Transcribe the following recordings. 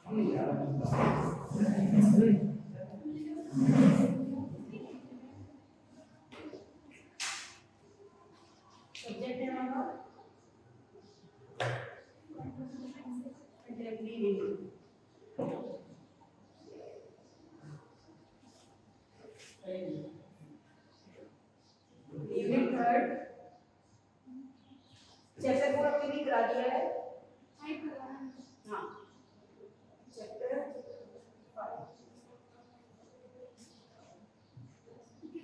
Subject है हमारा contemporary reading. Unit third chapter 4 आपने भी करा दिया है। हाँ चैप्टर 5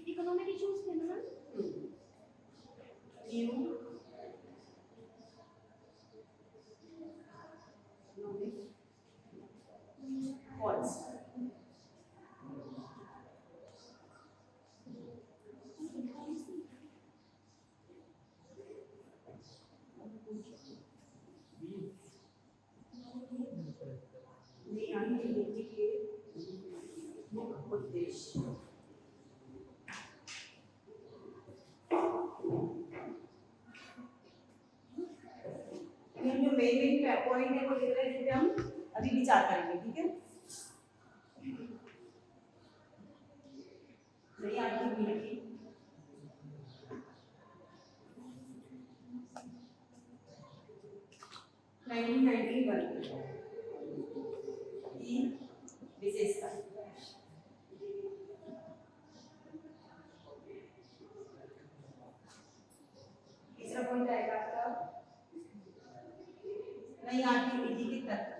इकोनॉमिक इश्यूज थे ना यू फॉल्स उद्देश्य जो मेन पॉइंट है वो लिख रहे हैं, जिस पे हम अभी विचार करेंगे। ठीक है, नई आर्थिक नीति 1991 की विशेषता। तीसरा पॉइंट आएगा आपका नई आर्थिक नीति के तत्व।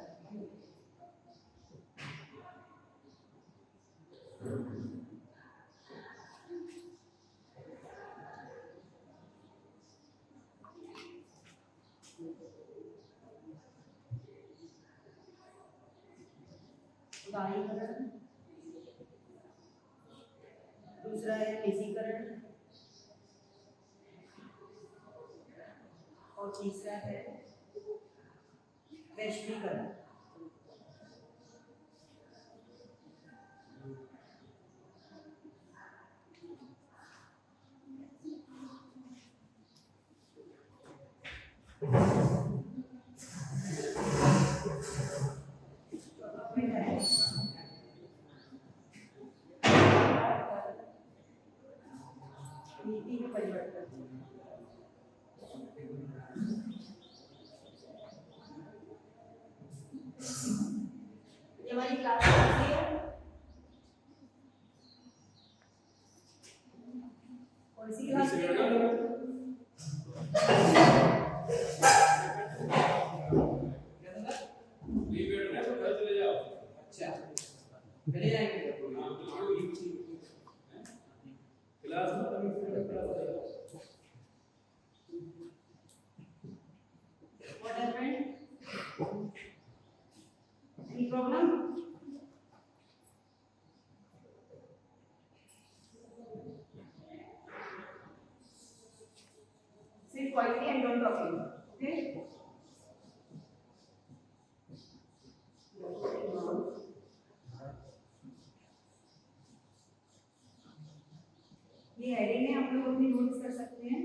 उदारीकरण, दूसरा है निजीकरण और तीसरा है वैश्वीकरण। नीति में परिवर्तन। ये हमारी क्लास है, कौन सी क्लास है? अच्छा चले जाएंगे क्लास में। What happened? Any problem? Sit quietly and don't talk. Okay? ये हेडिंग है, आप लोग अपनी नोट्स कर सकते हैं।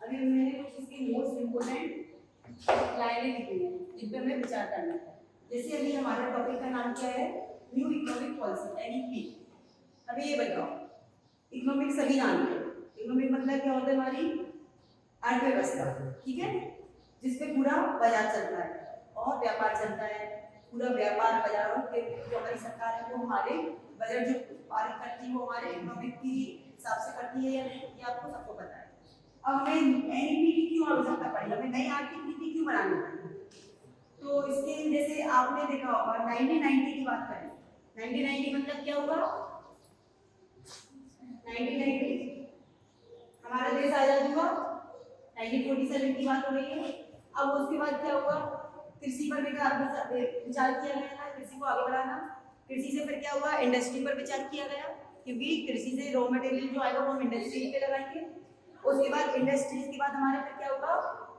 अभी मैंने कुछ इसकी मोस्ट इम्पोर्टेंट लाइनें लिखी हैं जिन पर हमें विचार करना है। जैसे अभी हमारा टॉपिक का नाम क्या है? New economic policy NEP। अभी ये बताओ, इकोनॉमिक सभी जानते हैं। इकोनॉमिक मतलब क्या होता है? हमारी अर्थव्यवस्था, ठीक है, जिसपे पूरा बाजार चलता है और व्यापार चलता है। पूरा व्यापार बाजारों के जो हमारी सरकार है वो हमारे बजट जो पारित करती है वो हमारे इकोनॉमिक की हिसाब से करती है या नहीं, ये आपको सबको पता है। अब हमें NEP की क्यों आवश्यकता पड़ी? हमें नई आर्थिक नीति क्यों बनानी पड़ी? तो इसके जैसे आपने देखा होगा 1990 की बात करें, 1990 मतलब क्या हुआ? 1990 हमारा देश आजाद हुआ। 1947 की बात हो रही है। अब उसके बाद क्या हुआ? कृषि पर विचार किया गया था, कृषि को आगे बढ़ाना। कृषि से फिर क्या हुआ? इंडस्ट्री पर विचार किया गया, क्योंकि कृषि से रॉ मटेरियल जो आएगा वो हम इंडस्ट्री पे लगाएंगे। उसके बाद इंडस्ट्रीज के बाद हमारे फिर क्या होगा?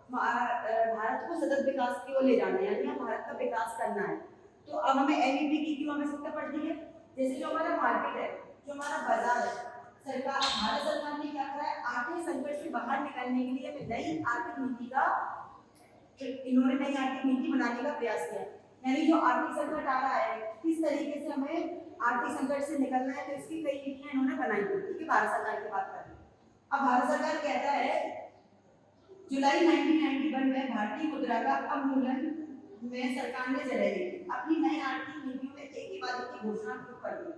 भारत को सतत विकास की ओर ले जाना है, यानी भारत का विकास करना है। तो अब हमें एमईपी की क्यों आवश्यकता पड़ती है? जैसे जो हमारा मार्केट है, जो हमारा बाजार है, सरकार, भारत सरकार ने क्या करा है, आर्थिक संकट से बाहर निकलने के लिए हमें नई आर्थिक नीति का, इन्होंने नई आर्थिक नीति बनाने का प्रयास किया। यानी जो आर्थिक संकट आ रहा है, किस तरीके से हमें आर्थिक संकट से निकलना है, तो इसकी कई नीतियां इन्होंने बनाई थी। ठीक है, भारत सरकार की बात करें। अब भारत सरकार कहता है जुलाई 1991 में भारतीय मुद्रा का अवमूल्यन में सरकार ने जल्दी अपनी नई आर्थिक नीतियों में एक ही बात की घोषणा शुरू कर दी।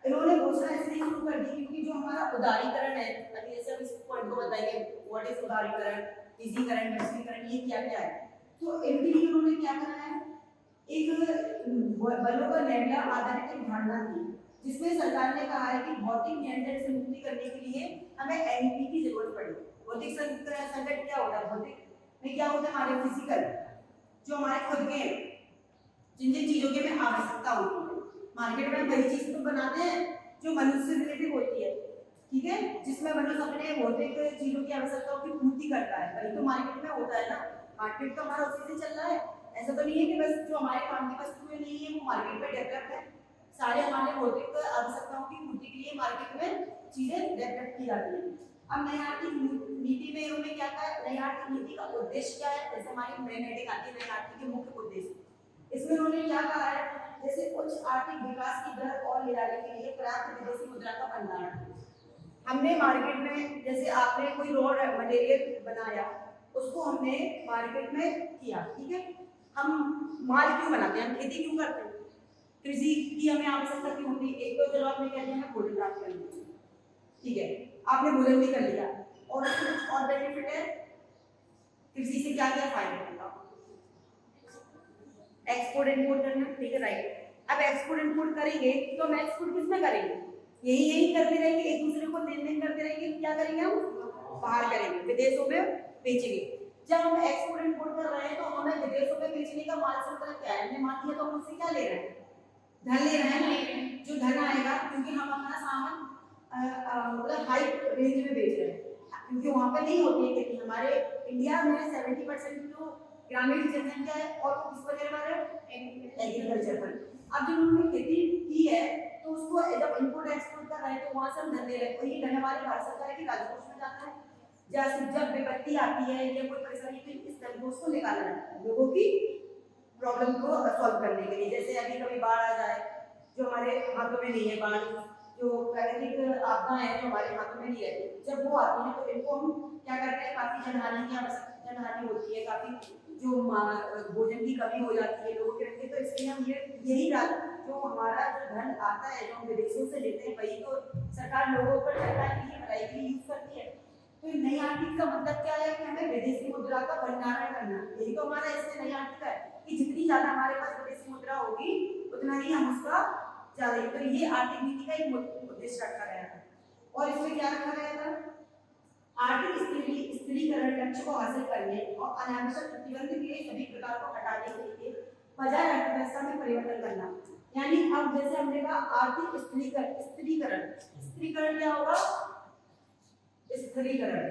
इन्होंने घोषणा इसलिए शुरू कर दी क्योंकि जो हमारा उदारीकरण है, अभी जैसे हम इस पॉइंट को बताएंगे व्हाट इज उदारीकरण, निजीकरण, वैश्वीकरण, ये क्या क्या है। तो इनके लिए उन्होंने क्या करा है, एक बलों का नेबला आधारित एक धारणा थी, जिसमें सरकार ने कहा है कि भौतिक नियंत्रण से मुक्ति करने के लिए हमें एनईपी की जरूरत पड़ी। भौतिक संकट क्या होता है, भौतिक में क्या होता है, हमारे फिजिकल जो हमारे खुद के जिन जिन चीजों की हमें आवश्यकता होती है, मार्केट में वही चीज तो बनाते हैं जो मनुष्य से रिलेटेड होती है। ठीक है, जिसमें मनुष्य अपने भौतिक चीजों की आवश्यकताओं की पूर्ति करता है, वही तो मार्केट में होता है ना। मार्केट तो हमारा उसी से चल रहा है। ऐसा तो नहीं है कि बस जो हमारे काम की वस्तुएं नहीं है वो मार्केट में डेवलप है, सारे हमारे भौतिक आवश्यकताओं की पूर्ति के लिए मार्केट में चीजें डेवलप की जाती है। अब नई आर्थिक नीति में उन्होंने क्या कहा, नई आर्थिक नीति का उद्देश्य क्या है, जैसे हमारी मेन हेडिंग आती है नई आर्थिक के मुख्य उद्देश्य, इसमें उन्होंने क्या कहा है, जैसे उच्च आर्थिक विकास की दर और ले जाने के लिए पर्याप्त विदेशी मुद्रा का भंडारण। हमने मार्केट में, जैसे आपने कोई रॉ मटेरियल बनाया, उसको हमने मार्केट में किया, ठीक है, हम माल क्यों बनाते हैं, हम खेती क्यों करते हैं, कृषि की हमें आवश्यकता क्यों होती है। एक तो चलो आपने कह दिया मैं भोजन प्राप्त कर लूँ, ठीक है, आपने भोजन भी कर लिया, और कुछ और बेनिफिट है, कृषि से क्या क्या फायदा होगा, एक्सपोर्ट इंपोर्ट करना, ठीक है, राइट। अब एक्सपोर्ट इंपोर्ट करेंगे तो हम एक्सपोर्ट किस में करेंगे, यही करते रहेंगे, एक दूसरे को लेन देन करते रहेंगे, क्या करेंगे हम, बाहर करेंगे, विदेशों में बेचेंगे। जब हम एक्सपोर्ट इंपोर्ट कर रहे हैं तो हमें विदेशों में बेचने का माल संतुलन क्या है, हमने मान लिया तो हम उससे क्या ले रहे हैं, धन ले रहे हैं, जो धन आएगा क्योंकि हम अपना सामान मतलब हाई रेंज में बेच रहे हैं, क्योंकि वहाँ पर नहीं होती है खेती। हमारे इंडिया में 70% जो ग्रामीण जनसंख्या है और वो किस पर निर्भर है, एग्रीकल्चर पर। अब जब उन्होंने खेती की है तो उसको जब इंपोर्ट एक्सपोर्ट कर रहे हैं तो वहाँ से हम धन ले रहे हैं, और ये धन हमारे भारत सरकार के राजकोष में जाता है। जैसे जब विपत्ति आती है या कोई परेशानी, तो इस धन को उसको निकाला जाता है लोगों की प्रॉब्लम को सॉल्व करने के लिए। जैसे अभी कभी बाढ़ आ जाए, जो हमारे हाथों में नहीं है, बाढ़ जो प्राकृतिक आपदा है जो हमारे हाथों में नहीं रहती, जब वो आती है तो इनको हम क्या करते हैं, काफी जनहानि की आवश्यकता, जनहानि होती है, काफी जो भोजन की कमी हो जाती है लोगों के रखते, तो इसलिए हम यही जो हमारा जो धन आता है जो हम विदेशों से लेते हैं, वही तो सरकार लोगों पर सरकार के लिए भलाई के लिए यूज करती है। तो नई आर्थिक का मतलब क्या है कि हमें विदेशी मुद्रा का भंडारण करना, यही तो हमारा इससे नई आर्थिक है कि जितनी ज्यादा हमारे पास विदेशी मुद्रा होगी उतना ही हम उसका ज्यादा। तो ये आर्थिक नीति का एक उद्देश्य रखा गया था। और इसमें क्या रखा गया था, आर्थिक स्थिरीकरण लक्ष्य को हासिल करने और अनावश्यक प्रतिबंध के सभी प्रकार को हटाने के लिए बाजार अर्थव्यवस्था में परिवर्तन करना। यानी अब जैसे हमने कहा आर्थिक स्थिरीकरण, स्थिरीकरण क्या होगा, स्थिरीकरण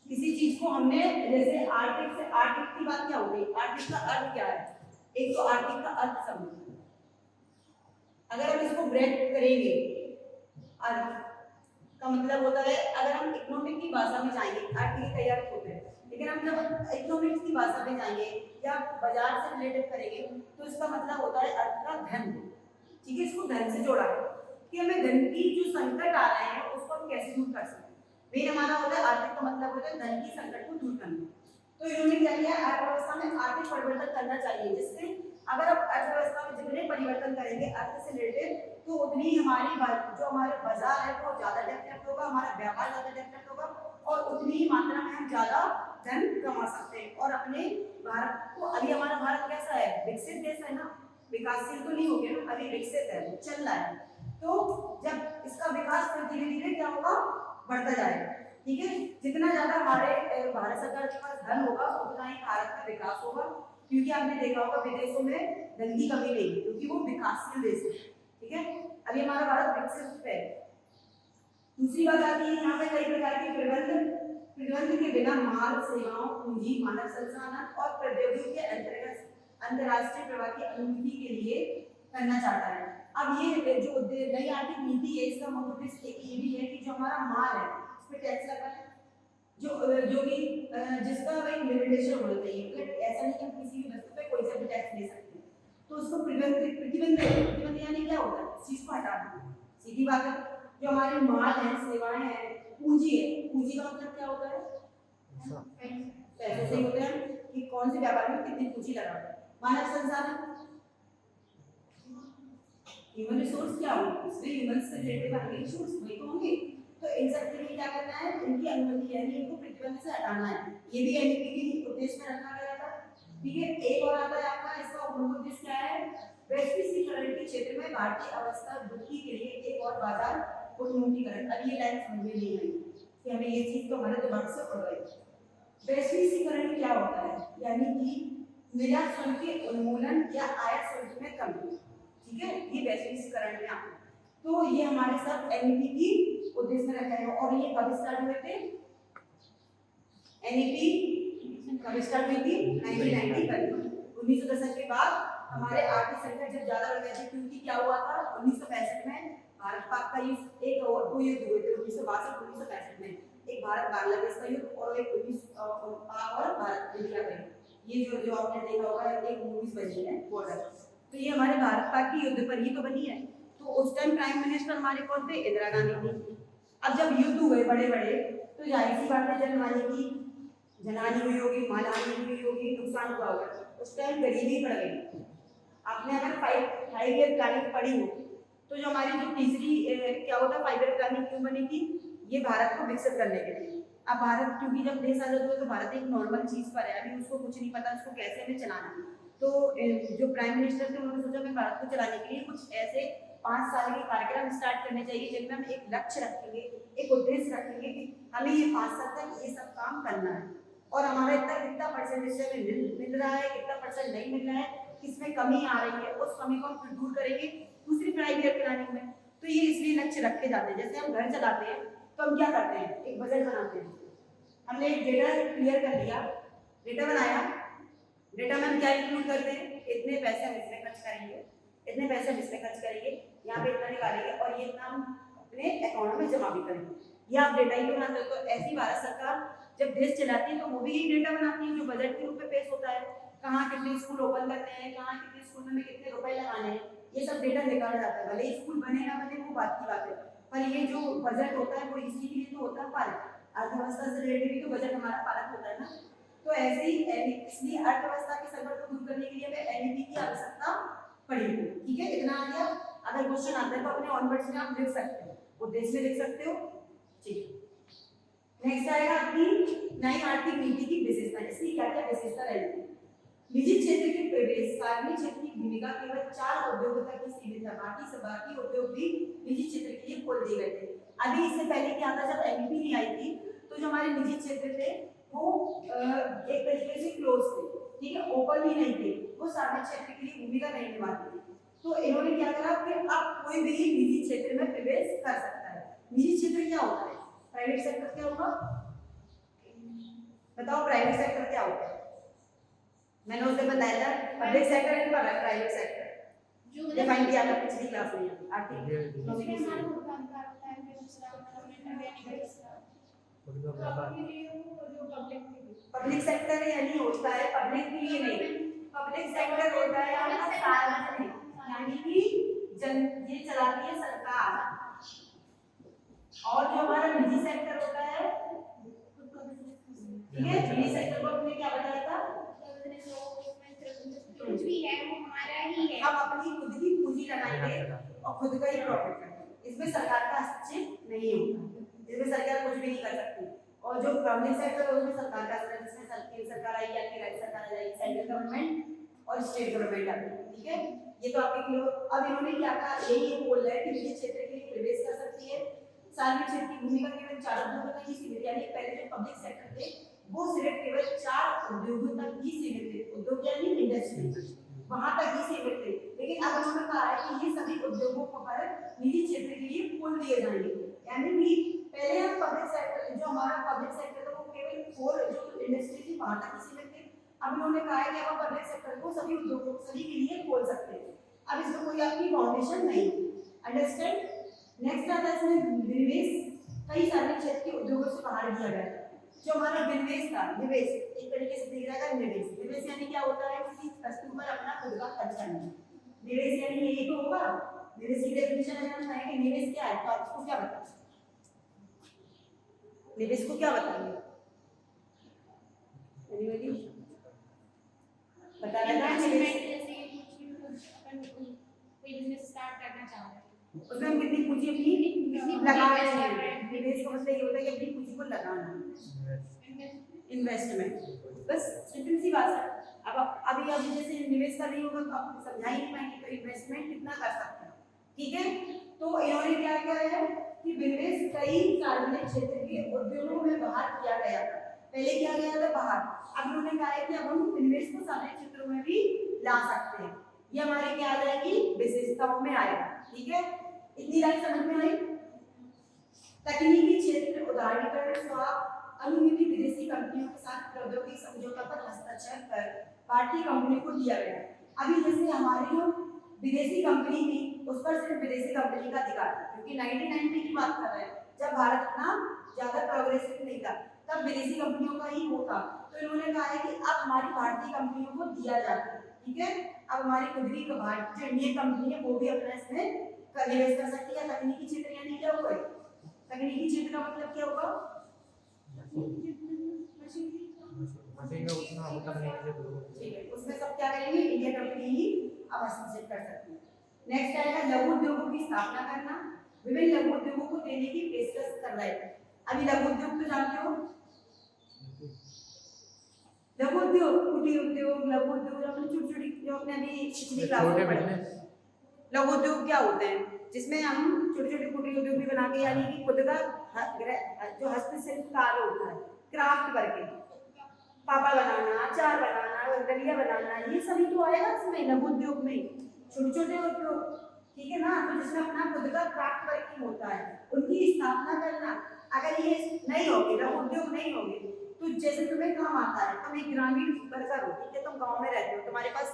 किसी चीज को हमने, जैसे आर्थिक से, आर्थिक की बात क्या होगी, आर्थिक का अर्थ क्या है, एक तो आर्थिक का अर्थ समझो, अगर हम इसको ब्रेक करेंगे, अर्थ का मतलब होता है, अगर हम इकोनॉमिक की भाषा में जाएंगे, अर्थ के कई अर्थ होते हैं, लेकिन हम जब इकोनॉमिक्स की भाषा में जाएंगे या बाजार से रिलेटेड करेंगे तो इसका मतलब होता है अर्थ का धन, ठीक है, इसको धन से जोड़ा है कि हमें धन की जो संकट आ रहे हैं उसको हम कैसे दूर कर सकते हैं। मेन हमारा होता है आर्थिक का मतलब होता है धन की संकट को दूर करना। तो इन्होंने क्या किया, अर्थव्यवस्था में आर्थिक परिवर्तन करना चाहिए, जिससे अगर आप अर्थव्यवस्था में जितने परिवर्तन करेंगे अर्थ से रिलेटेड, तो उतनी हमारी जो हमारे बाजार है वो ज्यादा डेवलप होगा, हमारा व्यापार ज्यादा डेवलप होगा, और उतनी ही मात्रा में हम ज्यादा धन कमा सकते हैं। और अपने भारत को, अभी हमारा भारत कैसा है, विकसित देश है ना, विकासशील तो नहीं हो गया ना, अभी विकसित है, चल रहा है। तो जब इसका विकास फिर धीरे धीरे क्या होगा, बढ़ता जाएगा, ठीक है। जितना ज्यादा हमारे भारत सरकार के पास धन होगा उतना ही भारत का विकास होगा, क्योंकि आपने देखा होगा विदेशों में धन की कमी नहीं, क्योंकि वो विकासशील देश है, ठीक है। अभी हमारा भारत विकसित है, दूसरी बात आती है यहाँ पे कई प्रकार के प्रतिबंध के बिना माल सेवाओं पूंजी मानव संसाधन और प्रौद्योगिकी के अंतर्गत अंतरराष्ट्रीय प्रवाह की अनुमति के लिए करना चाहता है। अब ये जो नई आर्थिक नीति है इसका मुख्य उद्देश्य ये भी है कि जो हमारा माल है उस पर टैक्स लगा है जो कि जिसका एक लिमिटेशन होना चाहिए। ऐसा नहीं कि हम किसी भी वस्तु पे कोई सा भी टैक्स ले सकते हैं, तो उसको प्रतिबंध यानी क्या होता है, इस चीज को हटा देना। सीधी बात है, जो हमारे माल है सेवाएं हैं पूंजी है, पूंजी का मतलब क्या होता है, पैसे से होता है कि कौन से व्यापार में कितनी पूंजी लगा है। मानव संसाधन ह्यूमन रिसोर्स क्या होंगे, इसमें ह्यूमन से रिलेटेड वाले रिसोर्स वही तो होंगे। तो इन सब के लिए क्या करना है, इनकी अनुमति यानी इनको प्रतिबंध से हटाना है। ये भी एनईपी के उद्देश्य में रखा गया था। ठीक है, एक और आता है आपका, इसका मुख्य उद्देश्य क्या है, वैश्वीकरण के क्षेत्र में भारतीय अवस्था वृद्धि के लिए एक और बाजार उन्मुखीकरण। अब ये लाइन समझ में नहीं आई कि हमें ये चीज तो हमारे दिमाग से उड़ गई। वैश्वीकरण क्या होता है, यानी कि निर्यात शुल्क के उन्मूलन या आयात शुल्क में कमी। ठीक है, ये वैश्वीकरण में आता है। तो ये हमारे सब एनईपी की उद्देश्य में रखा है। और ये कब स्टार्ट हुए थे, एनईपी कब स्टार्ट हुई थी, 1910 के बाद हमारे आर्थिक संकट जब ज्यादा बढ़ गए थे, क्योंकि क्या हुआ था 1965 में भारत पाक का युद्ध, एक और दो युद्ध हुए थे 1962-1965 में, एक भारत बांग्लादेश का युद्ध और एक पाक और भारत इंडिया का युद्ध। ये जो आपने देखा होगा एक मूवीज बनी है बॉर्डर, तो ये हमारे भारत पाक की युद्ध पर ही तो बनी है। तो उस टाइम प्राइम मिनिस्टर हमारे कौन थे, इंदिरा गांधी थी। अब जब युद्ध हुए बड़े बड़े तो जाहिर सी बात है जनहानि हुई होगी, मालहानि हुई होगी, नुकसान हुआ होगा। उस टाइम गरीबी बढ़ गई। आपने अगर 5 ईयर प्लानिंग पढ़ी हो तो जो हमारी जो तीसरी क्या होता है 5 ईयर प्लानिंग क्यों बनी थी, ये भारत को विकसित करने के लिए। अब भारत क्योंकि जब देश आजाद हुआ तो भारत एक नॉर्मल चीज पर है, अभी उसको कुछ नहीं पता उसको कैसे हमें चलाना है। तो जो प्राइम मिनिस्टर थे उन्होंने सोचा मैं भारत को चलाने के लिए कुछ ऐसे 5 साल के कार्यक्रम स्टार्ट करने चाहिए जिनमें हम एक लक्ष्य रखेंगे, एक उद्देश्य रखेंगे कि हमें ये 5 साल तक ये सब काम करना है और हमारा कितना परसेंट इससे हमें मिल रहा है, कितना परसेंट नहीं मिल रहा है, किसमें कमी आ रही है, उस कमी को हम दूर करेंगे दूसरी 5 ईयर प्लानिंग में। तो ये इसलिए लक्ष्य रखे जाते हैं। जैसे हम घर चलाते हैं तो हम क्या करते हैं, एक बजट बनाते हैं। हमने एक डेटा क्लियर कर लिया, डेटा बनाया, डेटा में हम क्या इंक्लूड करते हैं, इतने पैसे हम इसमें खर्च करेंगे, इतने पैसे हम इसमें खर्च करेंगे, यहाँ पे इतना निकालेंगे और ये इतना हम अपने अकाउंट में जमा भी करेंगे। ये आप डेटा ही तो बनाते हो। तो ऐसी भारत सरकार जब देश चलाती है तो वो भी यही डेटा बनाती है जो बजट के रूप में पेश होता है। कहाँ कितने स्कूल ओपन करने हैं, कहाँ कितने स्कूल में कितने रुपए लगाने हैं, ये सब डेटा निकाला जाता है। भले स्कूल बने ना बने वो बात की बात है, पर ये जो बजट होता है वो इसी के लिए तो होता है, पालन अर्थव्यवस्था से रिलेटेड भी तो बजट हमारा पालन होता है ना। तो ऐसे ही इसलिए अर्थव्यवस्था के संकट को दूर करने के लिए हमें एनईपी की आवश्यकता पड़ी। ठीक है, इतना आ गया। अगर क्वेश्चन आता है तो अपने ऑनवर्ड्स में आप लिख सकते हो, उद्देश्य में लिख सकते हो। ठीक, नेक्स्ट आएगा आपकी नई आर्थिक नीति की विशेषता। इसकी क्या क्या विशेषता रहेगी, निजी क्षेत्र के प्रवेश, सार्वजनिक क्षेत्र की भूमिका केवल 4 उद्योगों तक ही सीमित है, बाकी उद्योग भी निजी क्षेत्र के लिए खोल दिए गए थे। अभी इससे पहले क्या था, जब एनईपी नहीं आई थी तो जो हमारे निजी क्षेत्र थे वो एक तरीके से क्लोज थे, ठीक है, ओपन ही नहीं थे, वो सार्वजनिक क्षेत्र के लिए भूमिका नहीं निभाते थे। तो इन्होंने क्या करा कि अब कोई भी निजी क्षेत्र में प्रवेश कर सकता है। निजी क्षेत्र क्या होता है, प्राइवेट सेक्टर क्या होगा, बताओ प्राइवेट सेक्टर क्या होता है। मैंने उसे बताया था public sector and private sector जो डिफाइन किया था पिछली क्लास में आर्टिकल। पब्लिक सेक्टर यानी होता है पब्लिक के लिए नहीं, पब्लिक सेक्टर होता है आपका सार्वजनिक, यानी कि ये चलाती है सरकार। और जो हमारा निजी सेक्टर होता है, ठीक है, निजी सेक्टर को हमने क्या बताया था, कुछ भी है वो हमारा ही है, हम अपनी खुद की पूंजी लगाएंगे और खुद का ही प्रॉफिट करेंगे। इसमें सरकार का हस्तक्षेप नहीं होता, इसमें सरकार कुछ भी नहीं कर सकती। और जो पब्लिक सेक्टर है उसमें सरकार का हस्तक्षेप, जिसमें केंद्र सरकार आई या राज्य सरकार आ जाएगी, सेंट्रल गवर्नमेंट और स्टेट गवर्नमेंट आ जाएगी। ठीक है, ये तो आपके क्लियर। अब इन्होंने क्या कहा, यही बोल रहा है कि निजी क्षेत्र के लिए प्रवेश कर सकती है, सार्वजनिक क्षेत्र की भूमिका केवल 4 उद्योगों तक ही सीमित, यानी पहले जो पब्लिक सेक्टर थे वो सिर्फ केवल 4 उद्योगों तक ही सीमित थे, उद्योग यानी इंडस्ट्री वहां तक ही सीमित थे। लेकिन अब उन्होंने कहा है कि ये सभी उद्योगों पर निजी क्षेत्र के लिए खोल दिए जाएंगे। यानी कि पहले हम पब्लिक सेक्टर, जो हमारा पब्लिक सेक्टर था वो केवल 4 जो इंडस्ट्री थी वहां तक ही सीमित थी। अब इन्होंने कहा है कि अब हम पब्लिक सेक्टर को सभी उद्योगों सभी के लिए खोल सकते हैं। अब इसमें कोई आपकी फाउंडेशन नहीं, अंडरस्टैंड। नेक्स्ट आता है इसमें निवेश, कई सारे क्षेत्र के उद्योगों से बाहर दिया गया है। जो हमारा निवेश था, निवेश एक तरीके से दिख रहा है निवेश, निवेश यानी क्या होता है, किसी वस्तु पर अपना खुद का खर्च करना। निवेश यानी यही तो होगा। निवेश की डेफिनेशन अगर हम कहें कि निवेश क्या है तो आप इसको क्या बताएं, निवेश को क्या बताएंगे, बता रहा था बिजनेस स्टार्ट करना चाह रहे हैं उसमें हम कितनी पूंजी अपनी लगा रहे हैं। निवेश का मतलब ये होता है कि अपनी पूंजी को लगाना, इन्वेस्टमेंट, बस सिंपल सी बात है। अब अभी अब जैसे निवेश कर रही होगा तो आप समझा ही नहीं पाएंगे तो इन्वेस्टमेंट कितना कर सकते हैं, ठीक है। तो इन्होंने क्या किया है कि निवेश कई सार्वजनिक क्षेत्र के उद्योगों में बाहर किया गया था, पहले किया गया था बाहर, अब उन्होंने कहा है कि अब हम निवेश को सार्वजनिक क्षेत्रों में भी ला सकते हैं। ये हमारे क्या आ जाएगी, विशेषताओं में आएगा, ठीक है। इतनी लाइन समझ में आई। तकनीकी क्षेत्र उदारीकरण स्वाप अनुमति विदेशी कंपनियों के साथ प्रौद्योगिकी समझौता पर हस्ताक्षर कर भारतीय कंपनी को दिया गया। अभी जैसे हमारी जो विदेशी कंपनी थी उस पर सिर्फ विदेशी कंपनी का अधिकार था, क्योंकि 1990 की बात कर रहे हैं जब भारत इतना ज्यादा प्रोग्रेसिव नहीं था, तब विदेशी कंपनियों का ही वो था। तो इन्होंने कहा है कि अब हमारी भारतीय कंपनियों को दिया जाता है, ठीक है। अब हमारी खुद की जो इंडियन कंपनी है वो भी अपना इसमें निवेश कर सकती है। तकनीकी क्षेत्र यानी क्या होगा, तकनीकी क्षेत्र का मतलब क्या होगा, मशीन का उतना मतलब नहीं है, ठीक है, उसमें सब क्या करेंगे, इंडियन कंपनी ही अब हस्तक्षेप कर सकती है। नेक्स्ट आएगा लघु उद्योगों की स्थापना करना, विभिन्न लघु उद्योगों को देने की पेशकश कर रहे हैं। अभी लघु उद्योग तो जानते हो, लघु उद्योग, कुटीर उद्योग, लघु उद्योग अपनी छोटी छोटी जो अपने अभी पिछली क्लास में पढ़े। लघु उद्योग क्या होते हैं, जिसमें हम छोटे छोटे कुटीर उद्योग भी बना के, यानी कि खुद का जो हस्तशिल्प कार्य होता है, क्राफ्ट वर्क, पापा बनाना, अचार बनाना, दलिया बनाना, ये सभी तो आएगा इसमें लघु उद्योग में, छोटे छोटे उद्योग, ठीक है ना। तो जिसमें अपना खुद का क्राफ्ट वर्किंग होता है उनकी स्थापना करना। अगर ये नहीं होगी, लघु उद्योग नहीं होगी, तो जैसे तुम्हें काम आता है, तुम एक ग्रामीण वर्कर हो, ठीक है, तुम गाँव में रहते हो, तुम्हारे पास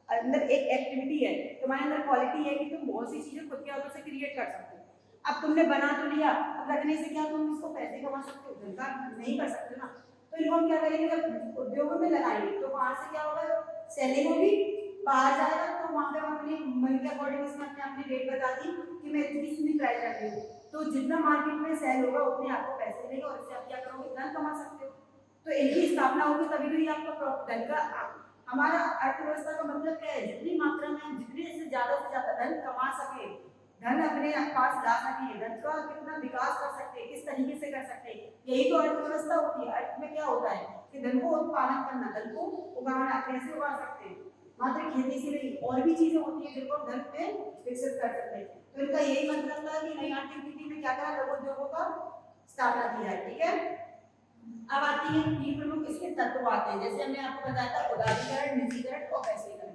अंदर एक एक्टिविटी है, तुम्हारे अंदर क्वालिटी है कि तुम बहुत सी चीजें खुद के हाथों से क्रिएट कर सकते हो। अब तुमने बना तो लिया, अब रखने से क्या तुम इसको पैसे कमा सकते हो, धंधा नहीं कर सकते ना। तो इनको हम क्या करेंगे, जब उद्योगों में लगाएंगे तो वहां से क्या होगा, सेलिंग होगी, बाहर जाएगा तो वहां पे हम अपने मन के अकॉर्डिंग इसमें अपनी रेट बता दी कि मैं इतनी प्राइस रख रही हूँ, तो जितना मार्केट में सेल होगा उतने आपको पैसे मिलेंगे और इससे आप क्या करोगे, धन कमा सकते हो। तो इनकी स्थापना होगी तभी भी आपका धन का, हमारा अर्थव्यवस्था का मतलब क्या है, जितनी मात्रा में हम जितने से ज्यादा धन कमा सके, धन अपने पास ला सके, धन का कितना विकास कर सकते हैं, किस तरीके से कर सकते हैं, यही तो अर्थव्यवस्था होती है। अर्थ में क्या होता है कि धन को उत्पादन करना, धन को उगाना, कैसे उगा सकते हैं, मात्र खेती से नहीं, और भी चीजें होती है जिनको धन पे विकसित कर सकते हैं। तो इनका यही मतलब था कि नई आर्थिक नीति में क्या करा, लघु उद्योगों का स्थापना की है, ठीक है। अब आती है तीन प्रमुख इसके तत्व आते हैं, जैसे हमने आपको बताया था उदारीकरण, निजीकरण और वैश्वीकरण।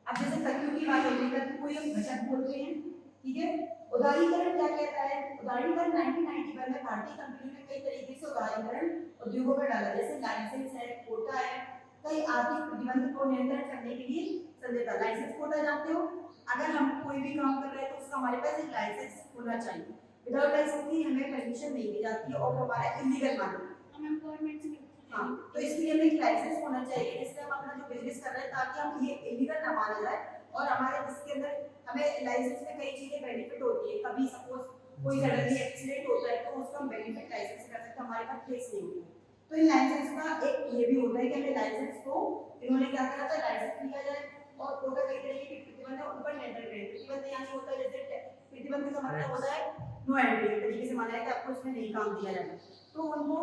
अब जैसे तत्वों की बात होती है, तत्व को हम घटक बोलते हैं, ठीक है। उदारीकरण क्या कहता है, उदारीकरण 1991 में भारतीय कंपनियों ने कई तरीके से उदारीकरण उद्योगों पर डाला, जैसे लाइसेंस है, कोटा है, कई आर्थिक प्रतिबंध को नियंत्रण करने के लिए संदेता। लाइसेंस कोटा जानते हो, अगर हम कोई भी काम कर रहे हैं तो उसका हमारे पास एक लाइसेंस होना चाहिए, विदाउट लाइसेंस की हमें परमिशन नहीं दी जाती है और वो हमारा इलीगल माना। हाँ, तो इसलिए हमें एक लाइसेंस होना चाहिए जिससे हम अपना जो बिजनेस कर रहे हैं, ताकि हम ये इलीगल ना माना जाए, और हमारे जिसके अंदर हमें लाइसेंस में कई चीजें बेनिफिट होती है, कभी सपोज कोई सडनली एक्सीडेंट होता है तो उसका हम बेनिफिट लाइसेंस कर सकते हैं, हमारे पास केस नहीं होती। तो इन लाइसेंस का एक ये भी होता है कि हमें लाइसेंस को इन्होंने क्या करा था, लाइसेंस लिया जाए और कोटा कई तरीके के प्रतिबंध है उन पर नियंत्रण करें। प्रतिबंध यहाँ होता है, जैसे प्रतिबंध का मतलब होता है नो एंट्री, तरीके से माना है कि आपको इसमें नहीं काम दिया जाएगा, तो उनको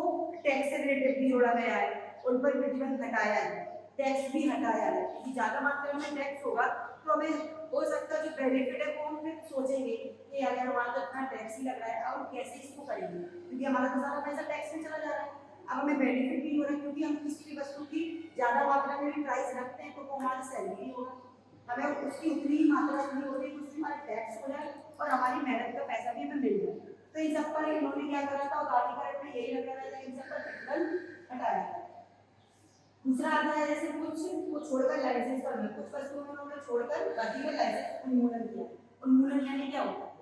टैक्स से रिलेटेड भी जोड़ा गया है, उन पर प्रतिबंध हटाया है, टैक्स भी हटाया है, क्योंकि ज्यादा मात्रा में टैक्स होगा तो हमें हो सकता है जो बेनिफिट है वो हम फिर सोचेंगे कि अगर हमारा तो इतना टैक्स ही लग रहा है और कैसे इसको करेंगे, क्योंकि हमारा तो सारा पैसा टैक्स में चला जा रहा है। अब हमें बेनिफिट भी हो रहा है, क्योंकि हम किसी भी वस्तु की ज्यादा मात्रा में भी प्राइस रखते हैं तो वो हमारा सेल भी होगा, हमें उसकी उतनी ही मात्रा नहीं होती कि उसमें हमारा टैक्स हो जाए और हमारी मेहनत का पैसा भी हमें मिल जाए। तो तो इन सब पर इन्होंने क्या करा था, उदारीकरण में यही लगा रहा था, इन सब पर प्रतिबंध हटा दिया। दूसरा आता है जैसे कुछ को छोड़कर लाइसेंस पर में, कुछ वस्तुओं में उन्होंने छोड़कर बाकी में लाइसेंस उन्मूलन किया। उन्मूलन यानी क्या होता है,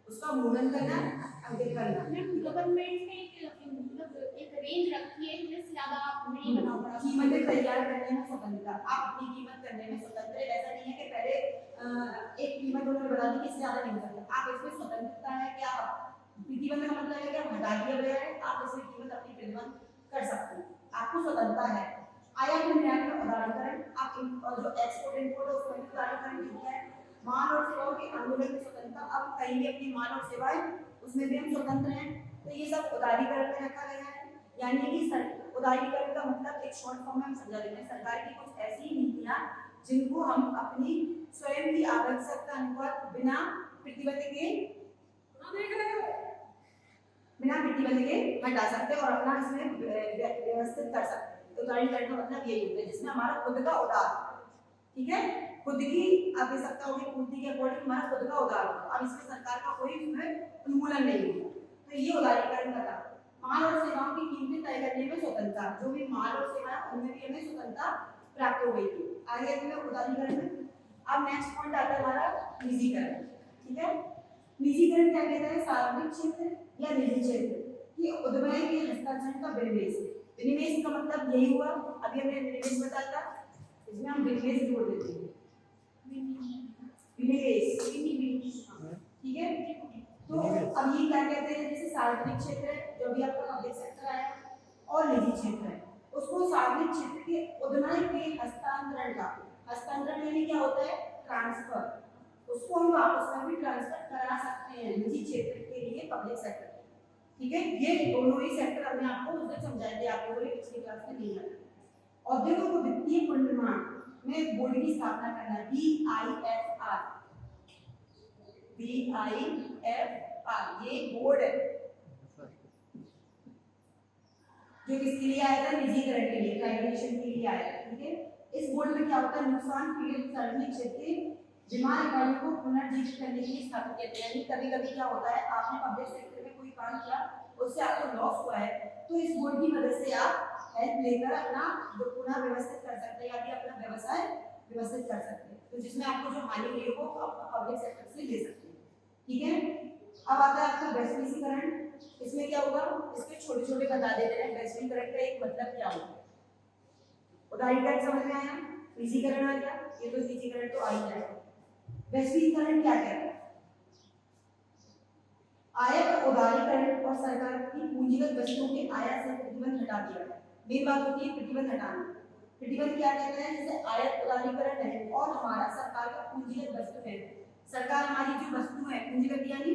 उसका उन्मूलन करना, अंकित करना। गवर्नमेंट ने मतलब एक रेंज रखी है जिससे ज्यादा आप नहीं बना पा कीमतें तैयार करने में स्वतंत्रता, आप अपनी कीमत करने में स्वतंत्र है। ऐसा नहीं है कि पहले एक कीमत उन्होंने बता दी कि इससे ज्यादा नहीं कर सकते, आप इसमें स्वतंत्रता है कि आप प्रतिबंध का मतलब है कि हटा दिया गया है, आप इसमें कीमत अपनी प्रतिबंध कर सकते हैं, आपको स्वतंत्रता है। आयात निर्यात में उदारीकरण, आप और जो एक्सपोर्ट इंपोर्ट है उसमें भी उदारीकरण किया है। माल और सेवाओं के आंदोलन में स्वतंत्रता, अब कहीं भी अपनी माल और सेवाएं उसमें भी हम स्वतंत्र हैं, तो ये सब उदारीकरण में रखा गया है। यानी कि उदारीकरण का मतलब एक शॉर्ट फॉर्म में हम समझा देते हैं, सरकार की कुछ ऐसी नीतियां जिनको हम अपनी स्वयं की आवश्यकता अनुसार बिना प्रतिबंध के हटा सकते हैं और अपना इसमें व्यवस्थित कर सकते हैं। तो उदारीकरण का मतलब यही होता है जिसमें हमारा खुद का उदार, ठीक है, खुद की आवश्यकता होगी पूर्ति के अकॉर्डिंग हमारा खुद का उदार होगा, अब इसमें सरकार का कोई उसमें उन्मूलन नहीं होगा, तो ये उदारीकरण का था। माल और सेवाओं की कीमतें तय करने में स्वतंत्रता, जो भी माल और सेवाएं उनमें भी हमें स्वतंत्रता प्राप्त हो गई थी। आगे हमें उदारीकरण में अब नेक्स्ट पॉइंट आता है हमारा निजीकरण, ठीक है। निजीकरण क्या कहता है, सार्वजनिक क्षेत्र या निजी क्षेत्र की उद्यम के हस्तांतरण का विनिवेश। विनिवेश का मतलब यही हुआ, अभी हमने विनिवेश बताया था, इसमें हम विनिवेश जोड़ देते हैं, विनिवेश, ठीक है। तो अब ये क्या कहते हैं, जैसे सार्वजनिक क्षेत्र है जो भी आपका पब्लिक सेक्टर आया और निजी क्षेत्र है, उसको सार्वजनिक क्षेत्र के उद्यम के हस्तांतरण का, हस्तांतरण यानी क्या होता है, ट्रांसफर, उसको हम वापस में भी ट्रांसफर करा सकते हैं निजी क्षेत्र के लिए पब्लिक सेक्टर, ठीक है। ये दोनों ही सेक्टर हमने आपको उस दिन समझाए थे, आपको बोले पिछली क्लास में नहीं आया। औद्योगिक को वित्तीय पुनर्निर्माण में बोर्ड की स्थापना करना, BIFR, ये बोर्ड है जो किसके लिए आया था, निजीकरण के लिए, प्राइवेटाइजेशन के लिए आया था, ठीक है। इस बोर्ड में क्या होता है, नुकसान पीड़ित सार्वजनिक क्षेत्र के बीमार इकाइयों को पुनर्जीवित करने के लिए स्थापित किया गया। यानी कभी-कभी क्या होता है, आपने पब्लिक सेक्टर में कोई काम किया, उससे आपको लॉस हुआ है, तो इस बोर्ड की मदद से आप हेल्प लेकर अपना पुनः व्यवस्थित कर सकते हैं या फिर अपना व्यवसाय व्यवस्थित कर सकते हैं, तो जिसमें आपको जो हानि हुई हो वो आप पब्लिक सेक्टर से ले सकते हैं, ठीक है। अब आता है आपका वैश्वीकरण, इसमें क्या होगा, इसके छोटे-छोटे बता देते हैं वैश्वीकरण का एक मतलब क्या होगा। उदारीकरण समझ में आया, निजीकरण आ गया, ये तो निजीकरण तो आ ही जाएगा। वैश्वीकरण क्या कहता है, आयात उदारीकरण और सरकार की पूंजीगत वस्तुओं के आयात से प्रतिबंध हटा दिया। मेन बात होती है प्रतिबंध हटाना। प्रतिबंध क्या कहते हैं, जैसे आयात उदारीकरण है और हमारा सरकार का पूंजीगत वस्तु है, सरकार हमारी जो वस्तु है पूंजीगत यानी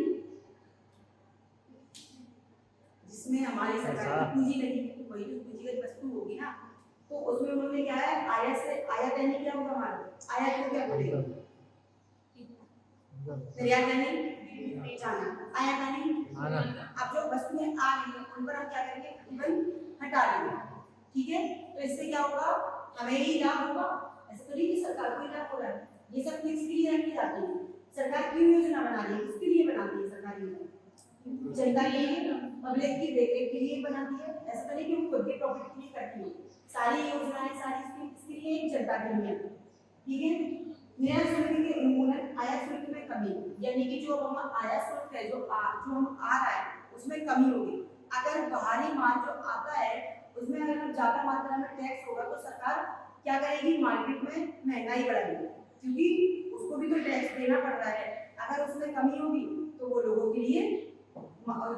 जिसमें हमारी सरकार की पूंजी लगी, वही तो पूंजीगत वस्तु होगी ना, तो उसमें उन्होंने क्या है, आयात से, आयात यानी क्या होगा हमारा, आयात को क्या बोलेंगे, निर्यात यानी जाना, आयात यानी आना। अब जो वस्तुएं आ रही हैं उन पर हम क्या करेंगे, प्रतिबंध हटा देंगे, ठीक है। तो इससे क्या होगा, हमें ही लाभ होगा, ऐसा तो नहीं कि सरकार को ही लाभ हो रहा है। ये सब किसके लिए रखी जाती है, सरकार क्यों योजना बना रही है, किसके लिए बनाती है सरकार योजना, जनता के लिए, पब्लिक की देखरेख के लिए बनाती है, ऐसा तो नहीं कि वो खुद के प्रॉफिट के लिए करती है। सारी योजनाएं सारी इसके लिए जनता के लिए, ठीक है। निर्यात शुल्क के उन्मूलन, आयात शुल्क में कमी, यानी कि जो हम आयात शुल्क है जो हम आ रहा है उसमें कमी होगी। अगर बाहरी माल जो आता है उसमें अगर ज्यादा मात्रा में टैक्स होगा तो सरकार क्या करेगी, मार्केट में महंगाई बढ़ाएगी, क्योंकि उसको भी तो टैक्स देना पड़ रहा है। अगर उसमें कमी होगी तो वो लोगों के लिए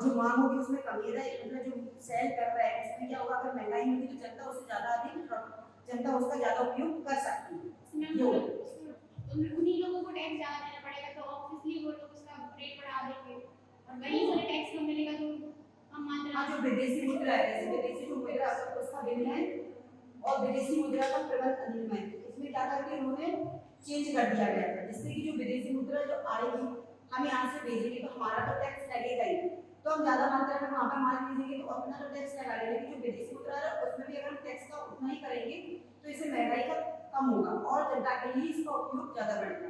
जो मांग होगी उसमें कमी रहेगी, मतलब जो सेल कर रहा है उसमें क्या होगा, अगर महंगाई होगी तो जनता उससे ज्यादा अधिक, जनता उसका ज्यादा उपयोग कर सकती है। उन्हीं लोगों को टैक्स ज्यादा देना पड़ेगा तो ऑब्वियसली वो लोग उसका रेट बढ़ा देंगे और वहीं से टैक्स कम मिलेगा तो कम मात्रा। जो विदेशी मुद्रा है, जैसे विदेशी जो मुद्रा है उसका विनिमय और विदेशी मुद्रा का प्रबंध अधिनियम है, इसमें क्या करके उन्होंने चेंज कर दिया गया था, जिससे कि जो विदेशी मुद्रा जो आएगी हम यहाँ से भेजेंगे तो हमारा तो टैक्स लगेगा ही, तो हम ज्यादा मात्रा में वहाँ पर माल भेजेंगे तो अपना तो टैक्स लगा लेंगे, लेकिन जो विदेशी मुद्रा है उसमें भी अगर हम टैक्स का उतना ही करेंगे तो इससे महंगाई का कम होगा और जनता के लिए इसका उपयोग ज्यादा बढ़ेगा।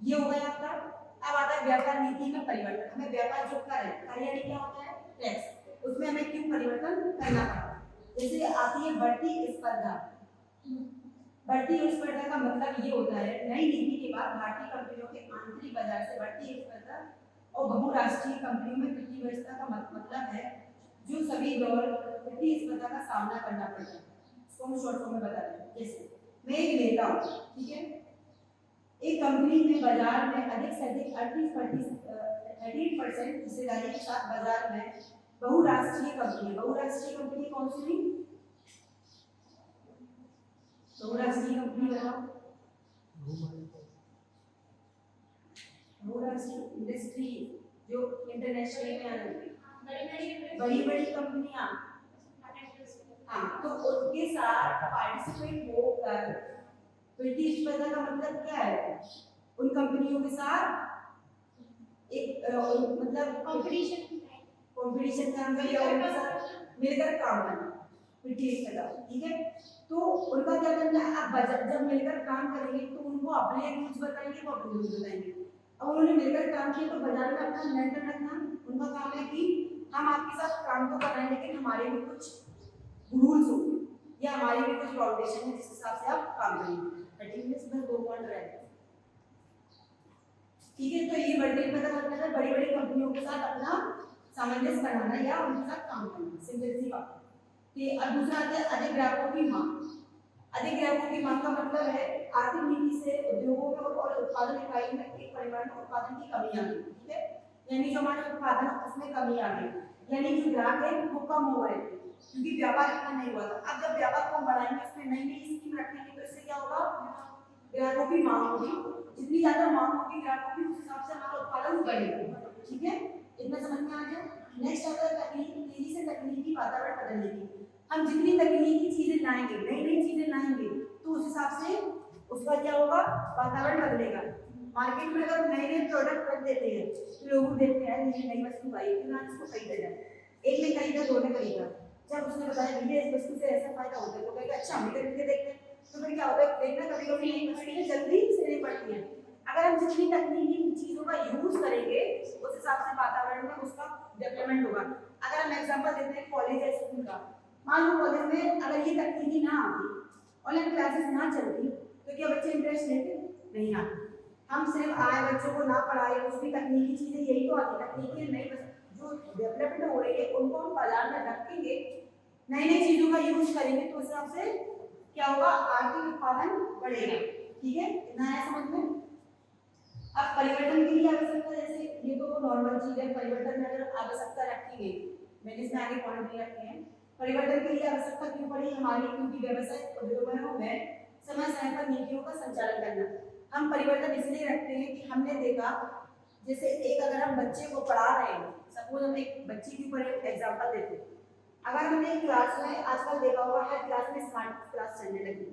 ये हो गया आपका। अब आता है व्यापार नीति में परिवर्तन। हमें व्यापार जो कर यानी क्या होता है टैक्स, उसमें हमें क्यों परिवर्तन करना पड़ा। जैसे आती है बढ़ती स्पर्धा। बढ़ती स्पर्धा का मतलब ये होता है नई नीति के बाद भारतीय कंपनियों के आंतरिक बाजार से बढ़ती स्पर्धा और बहुराष्ट्रीय कंपनियों में वित्तीय व्यवस्था का मतलब है जो सभी दौर वित्तीय स्पर्धा का सामना करना पड़ता है। इसको हम शॉर्ट फॉर्म में बता दें। जैसे मैं एक नेता हूँ, ठीक है, एक कंपनी में बाजार में अधिक से अधिक 38% हिस्सेदारी के साथ बाजार में बहुराष्ट्रीय कंपनी कौन सी हुई? बहुराष्ट्रीय कंपनी बताओ। बहुराष्ट्रीय इंडस्ट्री जो इंटरनेशनल में आ रही बड़ी बड़ी कंपनियां, हाँ, तो उनके साथ पार्टिसिपेट होकर वित्तीय स्पर्धा का मतलब क्या है? उन कंपनियों के साथ एक मतलब कंपटीशन करना या उनके साथ मिलकर काम करना, वित्तीय स्पर्धा, ठीक है। तो उनका क्या करना है, आप बजट जब मिलकर काम करेंगे तो उनको अपने रूल्स बताएंगे, वो अपने रूल्स बताएंगे। अब उन्होंने मिलकर काम किया तो बाजार में अपना नियंत्रण रखना उनका काम है कि हम आपके साथ काम तो कर रहे हैं लेकिन हमारे भी कुछ रूल्स होंगे या हमारी भी कुछ फाउंडेशन है जिस हिसाब से आप काम करेंगे। 30 मिनट्स में 2 पॉइंट रहेगा, ठीक है। तो ये बढ़ती स्पर्धा का मतलब बड़ी बड़ी कंपनियों के साथ अपना सामंजस्य बनाना या उनके साथ काम करना, सिंपल सी बात। कि अब दूसरा आता है अधिक ग्राहकों की मांग। अधिक ग्राहकों की मांग का मतलब है आर्थिक नीति से उद्योगों में और उत्पादन इकाई में एक परिमाण में उत्पादन की कमी आ गई, ठीक है, यानी जो हमारा उत्पादन उसमें कमी आ गई, यानी जो ग्राहक है वो कम हो गए क्योंकि व्यापार इतना नहीं हुआ था। अब जब व्यापार को बढ़ाएंगे उसमें नई नई स्कीम रखेंगे तो इससे क्या होगा, ग्राहकों की मांग होगी, जितनी ज्यादा मांग होगी ग्राहकों की उस हिसाब से हमारा उत्पादन बढ़ेगा, ठीक है। इतना समझ में आ गया। नेक्स्ट आता है तकनीक, तेजी से तकनीकी वातावरण बदलने की। हम जितनी तकनीकी चीजें लाएंगे, नई नई चीजें लाएंगे तो उस हिसाब से उसका क्या होगा, वातावरण बदलेगा। मार्केट में अगर नए नए प्रोडक्ट रख देते हैं तो लोग देखते हैं ये नई वस्तु आई है, क्यों ना इसको खरीदा जाए। एक ने खरीदा, दो ने खरीदा, जब उसने बताया भैया इस वस्तु से ऐसा फायदा होता है तो कहेगा अच्छा हम खरीद के देखते हैं। तो फिर क्या होता है, देखना कभी कभी नई वस्तुएं जल्दी से नहीं पड़ती हैं। अगर हम जितनी तकनीकी चीजों का यूज करेंगे उस हिसाब से वातावरण में उसका डेवलपमेंट होगा। अगर हम एग्जांपल देते हैं कॉलेज या स्कूल का, मान लो कॉलेज में अगर ये तकनीकी ना आती, ऑनलाइन क्लासेस ना चलती तो क्या बच्चे इंटरेस्ट लेते? नहीं आते। हम सिर्फ आए बच्चों को ना पढ़ाए, उसकी तकनीकी चीजें यही तो आती, तकनीकी नई जो डेवलपमेंट हो रही है उनको हम बाजार में रखेंगे, नई नई चीजों का यूज करेंगे तो उस हिसाब से क्या होगा, आर्थिक उत्पादन बढ़ेगा, ठीक है। इतना है समझ में। अब परिवर्तन के लिए आवश्यकता, जैसे ये तो नॉर्मल चीज है, परिवर्तन में अगर आवश्यकता रखी गई, मैंने इसमें आगे पॉइंट भी रखे हैं। परिवर्तन के लिए आवश्यकता क्यों पड़ी हमारी, क्योंकि व्यवसायिक उद्योगों में समय समय पर नीतियों का संचालन करना। हम परिवर्तन इसलिए रखते हैं कि हमने देखा, जैसे एक अगर हम बच्चे को पढ़ा रहे हैं, सपोज हम एक बच्चे के ऊपर एक एग्जांपल देते हैं, अगर हमने क्लास में आजकल देखा होगा हर क्लास में स्मार्ट क्लास चलने लगी,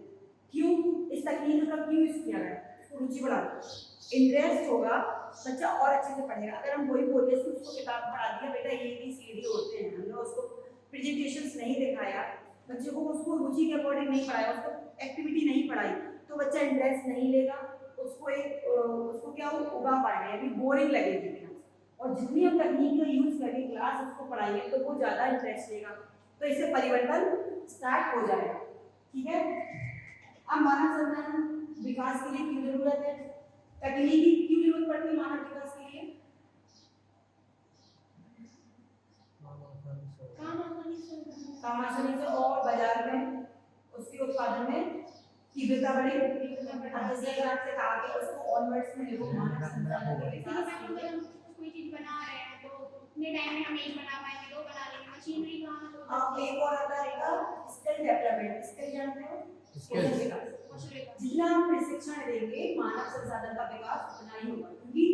क्यों? इस तकनीक का क्यों यूज किया गया, रुचि बढ़ा, इंटरेस्ट होगा, बच्चा और अच्छे से पढ़ेगा। अगर हम वही बोलते हैं उसको किताब पढ़ा दिया, बेटा ABCD होते हैं, हमने उसको प्रेजेंटेशंस नहीं दिखाया, बच्चे को उसको रुचि के अकॉर्डिंग नहीं पढ़ाया, उसको एक्टिविटी नहीं पढ़ाई, तो बच्चा इंटरेस्ट नहीं लेगा, उसको क्या उगा पाएगा, यानी बोरिंग लगेगी। और जितनी हम तकनीक का यूज करके क्लास उसको पढ़ाएंगे तो वो ज्यादा इंटरेस्ट लेगा, तो इससे परिवर्तन स्टार्ट हो जाएगा, ठीक है। अब मानव संसाधन विकास के लिए क्यों जरूरत है, तकनीकी क्यों जरूरत पड़ती है मानव विकास के लिए? काम आसानी से और बाजार में उसके उत्पादन में तीव्रता बढ़े। जैसे अगर आपसे कहा कि उसको ऑनवर्ड्स में लिखो, मानव संसाधन के विकास के लिए कोई चीज बना रहे हैं तो उतने टाइम में हम एक बना पाएंगे, दो बना लेंगे, मशीनरी कहाँ तो अब एक और आता है स्किल डेवलपमेंट। स्किल जानते हो, जितना हम प्रशिक्षण देंगे मानव संसाधन का विकास उतना ही होगा, क्योंकि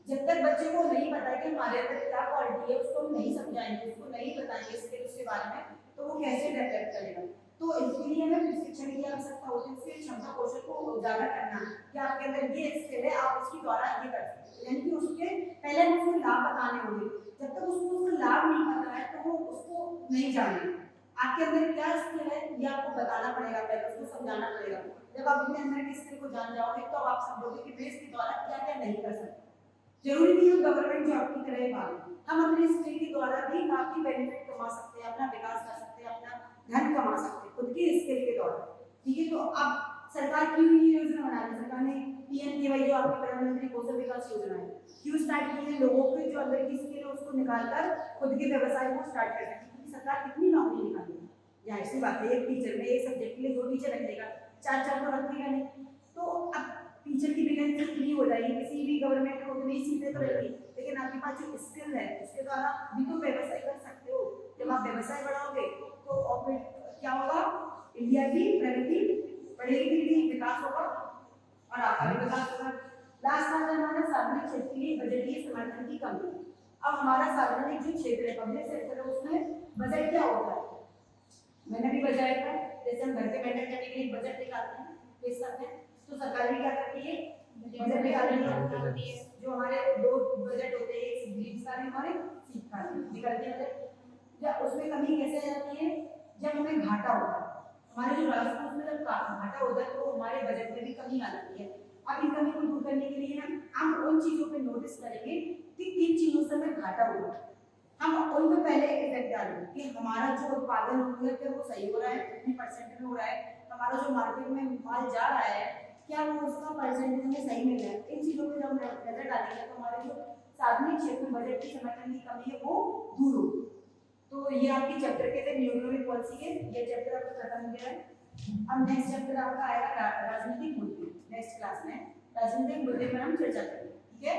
जब तक बच्चे को नहीं पता है कि हमारे अंदर क्या क्वालिटी है, उसको हम नहीं समझाएंगे, उसको नहीं बताएंगे स्किल उसके बारे में, तो वो कैसे डेवलप करेगा। तो इसके लिए हमें प्रशिक्षण की आवश्यकता होती है, उसके क्षमता कौशल को उजागर करना कि आपके अंदर ये स्किल है, आप इसके द्वारा ये कर सकते हैं, यानी कि उसके पहले हम उसको लाभ बताने होंगे। जब तक उसको उसका लाभ नहीं पता है तो वो उसको नहीं जानेगा। आपके अंदर क्या स्किल है ये आपको बताना पड़ेगा, पहले उसको समझाना पड़ेगा। जब आप अपने अंदर की स्किल को जान जाओगे तो आप समझोगे कि मैं इसके द्वारा क्या क्या नहीं कर सकता, जरूरी नहीं है गवर्नमेंट जॉब की तरह भागें, हम अपने स्किल के द्वारा भी काफी बेनिफिट कमा सकते हैं, अपना विकास कर सकते हैं, अपना धन कमा सकते हैं खुद के स्किल के द्वारा। ठीक है, तो अब सरकार क्यों ये योजना बना रही है? सरकार ने पीएमकेवाई जो आपकी प्रधानमंत्री कौशल विकास योजना है क्यों स्टार्ट की है? लोगों के जो अंदर की स्किल है उसको निकालकर खुद के व्यवसाय को स्टार्ट कर सकती है, क्योंकि सरकार कितनी नौकरी निकालेगी? जाहिर सी बात है एक टीचर में एक सब्जेक्ट के लिए 2 टीचर रख देगा, 4 तो रखेगा नहीं। तो अब टीचर की वैकेंसी इतनी हो जाएगी, किसी भी गवर्नमेंट को उतनी सीटें तो रहेगी, लेकिन आपके पास जो स्किल है उसके द्वारा भी तो व्यवसाय कर सकते हो। जब आप व्यवसाय बढ़ाओगे तो और फिर क्या होगा? इंडिया की प्रगति बढ़ेगी, धीरे विकास होगा और आपका भी विकास होगा। लास्ट साल हमारा सार्वजनिक क्षेत्र के लिए बजटीय समर्थन की कमी। अब हमारा सार्वजनिक जो क्षेत्र है, पब्लिक सेक्टर है, उसमें बजट क्या होता है? मैंने भी बताया था, जैसे हम घर पे मेंटेन करने के लिए बजट निकालते हैं, पेश करते हैं, तो सरकार भी क्या करती है? बजट निकालती है। जो हमारे 2 बजट होते हैं, एक दीर्घकालीन और एक शीतकालीन, निकलते हैं बजट। जब उसमें कमी कैसे आ जाती है? जब हमें घाटा होता है, हमारे जो राजस्व में जब घाटा होता है तो हमारे बजट में भी कमी आ जाती है। अब इन कमी को दूर करने के लिए हम उन चीजों पे नोटिस करेंगे कि किन चीजों से हमें घाटा हो रहा है, हम उन पे पहले इफेक्ट डालेंगे कि हमारा जो उत्पादन हो रहा है वो सही हो रहा है, कितनी परसेंट में हो रहा है, हमारा जो मार्केट में माल जा रहा है क्या वो उसका परसेंटेज हमें सही मिल रहा है। इन चीजों पे जब हम नजर डालेंगे तो हमारे जो सार्वजनिक क्षेत्र में बजट की समर्थन की कमी है वो दूर होगी। तो ये आपकी चैप्टर के थे न्यूक्लियर पॉलिसी के, ये चैप्टर आपका खत्म हो गया है। अब नेक्स्ट चैप्टर आपका आएगा राजनीतिक मुद्दे। नेक्स्ट क्लास में राजनीतिक मुद्दे पर हम चर्चा करेंगे, ठीक है।